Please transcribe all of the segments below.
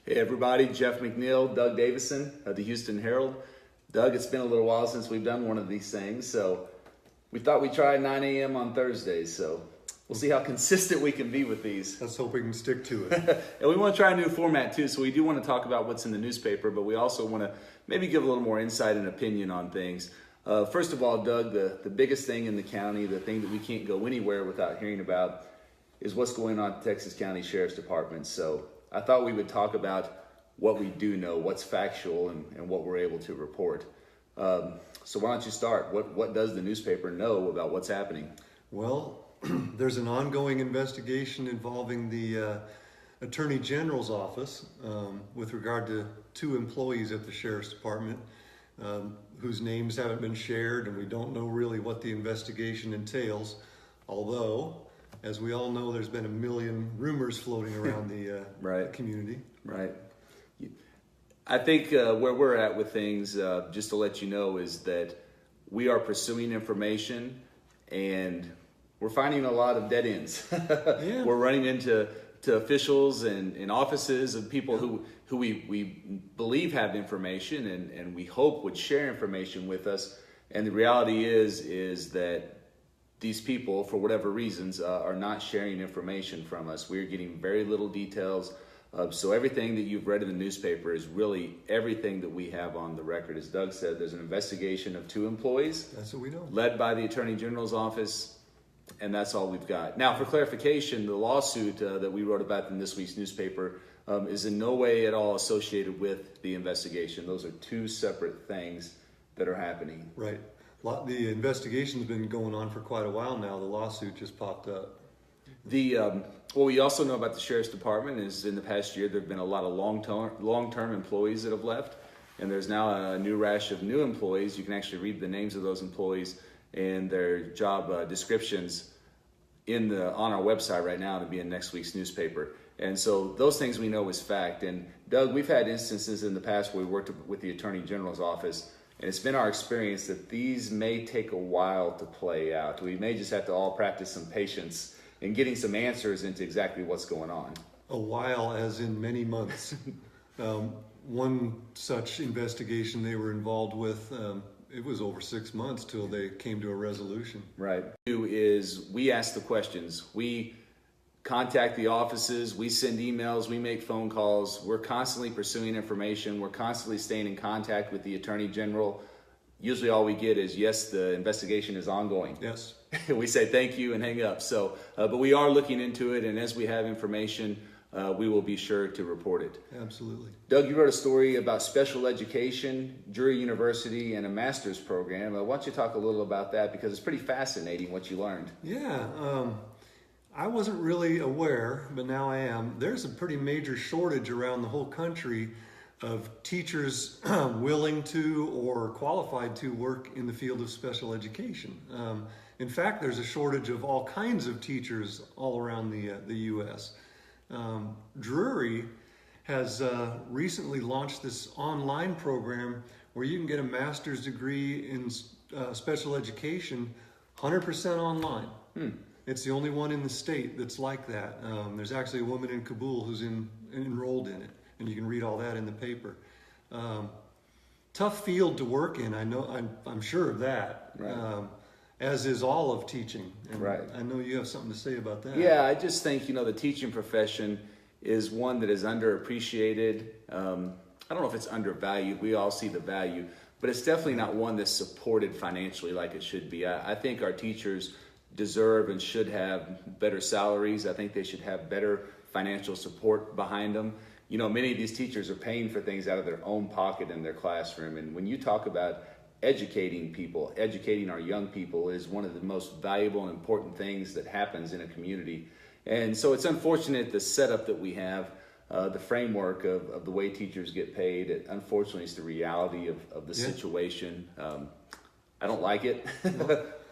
Hey everybody, Jeff McNiell, Doug Davison of the Houston Herald. Doug, it's been a little while since we've done one of these things, so we thought we'd try 9 a.m. on Thursdays, so we'll see how consistent we can be with these. Let's hope we can stick to it. And we want to try a new format too, so we do want to talk about what's in the newspaper, but we also want to maybe give a little more insight and opinion on things. First of all, Doug, the biggest thing in the county, the thing that we can't go anywhere without hearing about, is what's going on at the Texas County Sheriff's Department. So I thought we would talk about what we do know, what's factual, and what we're able to report. So why don't you start? What does the newspaper know about what's happening? Well, there's an ongoing investigation involving the Attorney General's office with regard to 2 employees at the Sheriff's Department whose names haven't been shared, and we don't know really what the investigation entails. Although, as we all know, there's been a million rumors floating around the Right. community. Right. I think where we're at with things, just to let you know, is that we are pursuing information and we're finding a lot of dead ends. Yeah. We're running into officials and offices of people who we believe have information and we hope would share information with us. And the reality is that these people, for whatever reasons, are not sharing information from us. We're getting very little details. So everything that you've read in the newspaper is really everything that we have on the record. As Doug said, there's an investigation of 2 employees. That's what we know. Led by the Attorney General's office, and that's all we've got. Now, for clarification, the lawsuit that we wrote about in this week's newspaper is in no way at all associated with the investigation. Those are 2 separate things that are happening. Right. The investigation's been going on for quite a while now. The lawsuit just popped up. What we also know about the Sheriff's Department is in the past year there have been a lot of long-term employees that have left, and there's now a new rash of new employees. You can actually read the names of those employees and their job descriptions on our website right now to be in next week's newspaper. And so those things we know is fact. And Doug, we've had instances in the past where we worked with the Attorney General's office, and it's been our experience that these may take a while to play out. We may just have to all practice some patience and getting some answers into exactly what's going on. A while, as in many months. One such investigation they were involved with, it was over 6 months till they came to a resolution. Right. Is we ask the questions. We contact the offices, we send emails, we make phone calls. We're constantly pursuing information. We're constantly staying in contact with the Attorney General. Usually all we get is, yes, the investigation is ongoing. Yes. We say thank you and hang up. So, but we are looking into it, and as we have information, we will be sure to report it. Absolutely. Doug, you wrote a story about special education, Drury University, and a master's program. Why don't you talk a little about that, because it's pretty fascinating what you learned. Yeah. I wasn't really aware, but now I am. There's a pretty major shortage around the whole country of teachers willing to or qualified to work in the field of special education. In fact, there's a shortage of all kinds of teachers all around the U.S. Drury has recently launched this online program where you can get a master's degree in special education 100% online. It's the only one in the state that's like that. There's actually a woman in Kabul who's enrolled in it, and you can read all that in the paper. Tough field to work in, I know. I'm sure of that. Right. As is all of teaching. And right. I know you have something to say about that. Yeah, I just think, the teaching profession is one that is underappreciated. I don't know if it's undervalued. We all see the value, but it's definitely not one that's supported financially like it should be. I think our teachers deserve and should have better salaries. I think they should have better financial support behind them. Many of these teachers are paying for things out of their own pocket in their classroom. And when you talk about educating people, educating our young people is one of the most valuable and important things that happens in a community. And so it's unfortunate the setup that we have, the framework of the way teachers get paid. It, unfortunately, is the reality of the situation. I don't like it,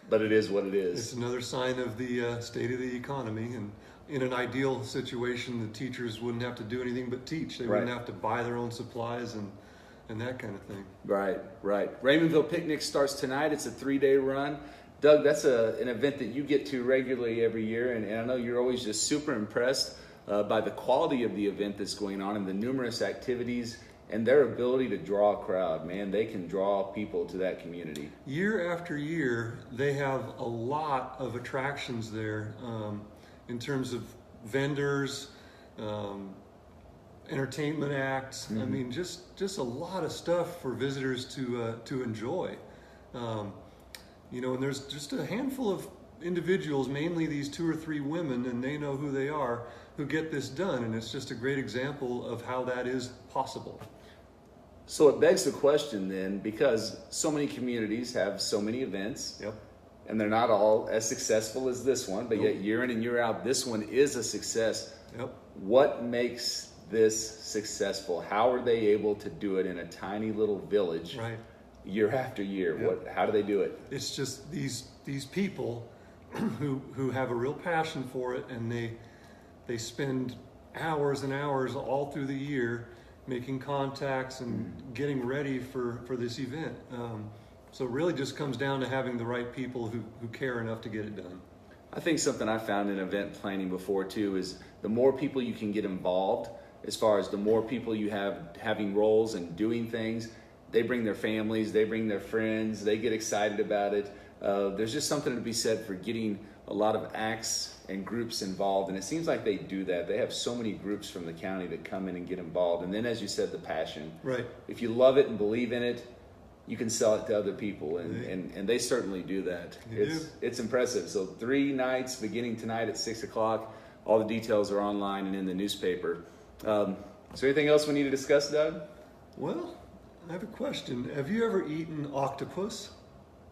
but it is what it is. It's another sign of the state of the economy. And in an ideal situation, the teachers wouldn't have to do anything but teach. They wouldn't have to buy their own supplies and that kind of thing. Right. Raymondville Picnic starts tonight. It's a 3-day run. Doug, that's an event that you get to regularly every year, and I know you're always just super impressed by the quality of the event that's going on and the numerous activities and their ability to draw a crowd. Man, they can draw people to that community. Year after year, they have a lot of attractions there in terms of vendors, entertainment acts. I mean, just a lot of stuff for visitors to enjoy. You know, and there's just a handful of individuals, mainly these 2 or 3 women, and they know who they are, who get this done. And it's just a great example of how that is possible. So it begs the question then, because so many communities have so many events, Yep. and they're not all as successful as this one, but Nope. yet year in and year out, this one is a success. Yep. What makes this successful? How are they able to do it in a tiny little village Right. year after year? Yep. How do they do it? It's just these people who have a real passion for it, and they spend hours and hours all through the year making contacts and getting ready for this event. So it really just comes down to having the right people who care enough to get it done. I think something I found in event planning before too is the more people you can get involved, as far as the more people you have having roles and doing things, they bring their families, they bring their friends, they get excited about it. There's just something to be said for getting a lot of acts and groups involved, and it seems like they do that. They have so many groups from the county that come in and get involved, and then, as you said, the passion. Right. If you love it and believe in it, you can sell it to other people, and they certainly do that. It's impressive. So 3 nights beginning tonight at 6 o'clock. All the details are online and in the newspaper. Is there anything else we need to discuss, Doug? Well, I have a question. Have you ever eaten octopus?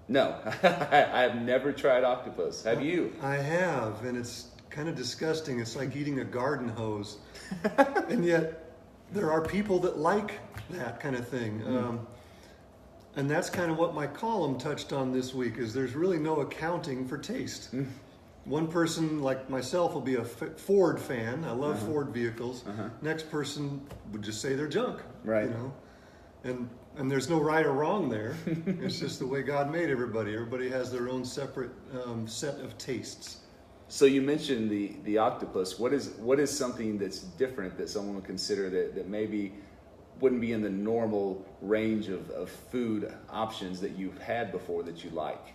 No, I have never tried octopus. Have you? I have, and it's kind of disgusting. It's like eating a garden hose. And yet, there are people that like that kind of thing. And that's kind of what my column touched on this week, is there's really no accounting for taste. One person, like myself, will be a Ford fan. I love Ford vehicles. Next person would just say they're junk. Right. You know? And there's no right or wrong there. It's just the way God made everybody. Everybody has their own separate set of tastes. So you mentioned the octopus. What is something that's different that someone would consider that maybe wouldn't be in the normal range of food options that you've had before that you like?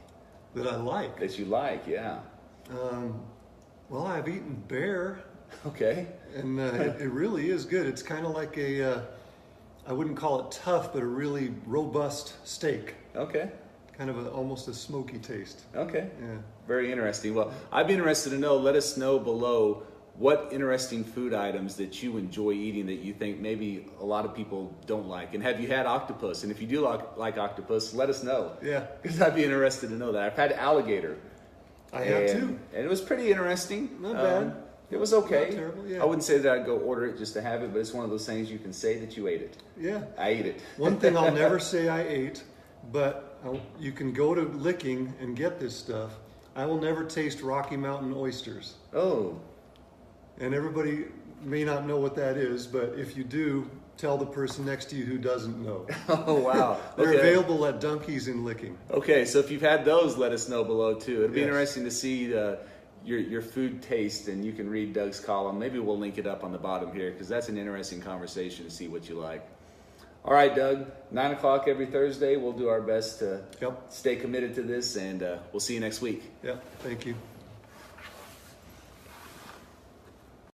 That I like. That you like, yeah. Well, I've eaten bear. Okay. And it really is good. It's kind of like I wouldn't call it tough, but a really robust steak. Okay. Kind of almost a smoky taste. Okay. Yeah. Very interesting. Well, I'd be interested to know, let us know below what interesting food items that you enjoy eating that you think maybe a lot of people don't like. And have you had octopus? And if you do like octopus, let us know. Yeah. Because I'd be interested to know that. I've had alligator. I have too. And it was pretty interesting. Not bad. It was okay. Not terrible, yeah. I wouldn't say that I'd go order it just to have it, but it's one of those things you can say that you ate it. Yeah. I ate it. One thing I'll never say I ate, but you can go to Licking and get this stuff. I will never taste Rocky Mountain oysters. Oh. And everybody may not know what that is, but if you do, tell the person next to you who doesn't know. Oh, wow. They're Okay. available at Dunkies in Licking. Okay, so if you've had those, let us know below too. It'll be Yes. interesting to see your food taste, and you can read Doug's column. Maybe we'll link it up on the bottom here because that's an interesting conversation to see what you like. All right, Doug, 9 o'clock every Thursday. We'll do our best to Yep. stay committed to this, and we'll see you next week. Yep. Thank you.